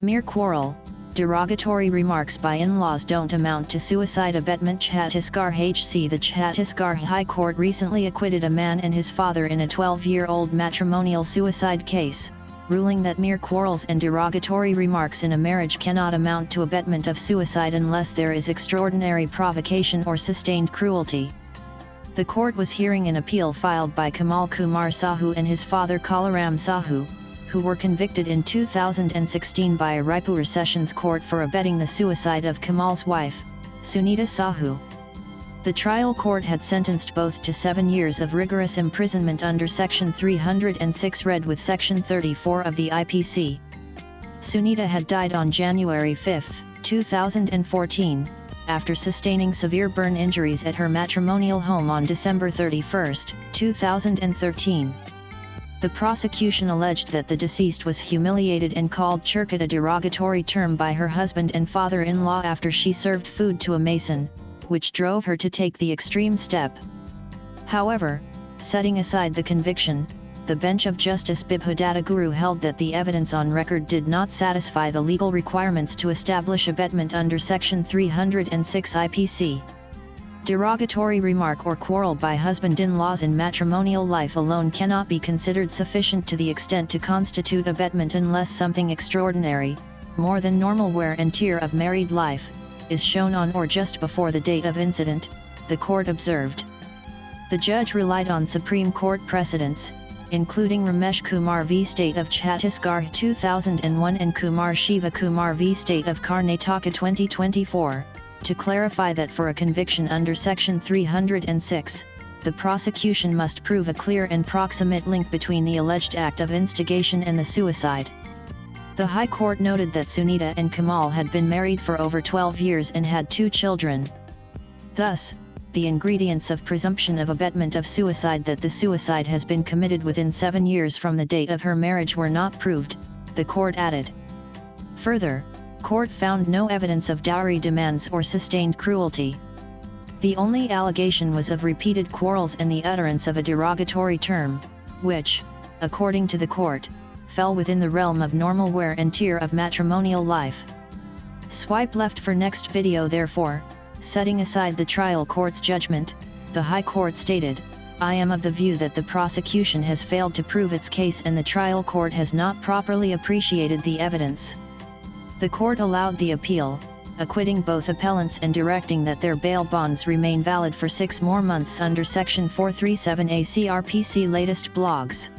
Mere quarrel, derogatory remarks by in-laws don't amount to suicide. Abetment Chhattisgarh HC. The Chhattisgarh High Court recently acquitted a man and his father in a 12-year-old matrimonial suicide case, ruling that mere quarrels and derogatory remarks in a marriage cannot amount to abetment of suicide unless there is extraordinary provocation or sustained cruelty. The court was hearing an appeal filed by Kamal Kumar Sahu and his father Kalaram Sahu, who were convicted in 2016 by a Raipur Sessions Court for abetting the suicide of Kamal's wife, Sunita Sahu. The trial court had sentenced both to 7 years of rigorous imprisonment under Section 306 read with Section 34 of the IPC. Sunita had died on January 5, 2014, after sustaining severe burn injuries at her matrimonial home on December 31, 2013. The prosecution alleged that the deceased was humiliated and called Churkat, a derogatory term, by her husband and father-in-law after she served food to a mason, which drove her to take the extreme step. However, setting aside the conviction, the bench of Justice Bibhudatta Guru held that the evidence on record did not satisfy the legal requirements to establish abetment under Section 306 IPC. Derogatory remark or quarrel by husband-in-laws in matrimonial life alone cannot be considered sufficient to the extent to constitute abetment unless something extraordinary, more than normal wear and tear of married life, is shown on or just before the date of incident, the court observed. The judge relied on Supreme Court precedents, including Ramesh Kumar v. State of Chhattisgarh 2001 and Kumar Shiva Kumar v. State of Karnataka 2024, to clarify that for a conviction under Section 306, the prosecution must prove a clear and proximate link between the alleged act of instigation and the suicide. The High Court noted that Sunita and Kamal had been married for over 12 years and had 2 children. Thus, the ingredients of presumption of abetment of suicide that the suicide has been committed within 7 years from the date of her marriage were not proved, the court added. Further, court found no evidence of dowry demands or sustained cruelty. The only allegation was of repeated quarrels and the utterance of a derogatory term, which, according to the court, fell within the realm of normal wear and tear of matrimonial life. Swipe left for next video. Therefore, setting aside the trial court's judgment, the High Court stated, "I am of the view that the prosecution has failed to prove its case and the trial court has not properly appreciated the evidence." The court allowed the appeal, acquitting both appellants and directing that their bail bonds remain valid for 6 more months under Section 437A CRPC. Latest blogs.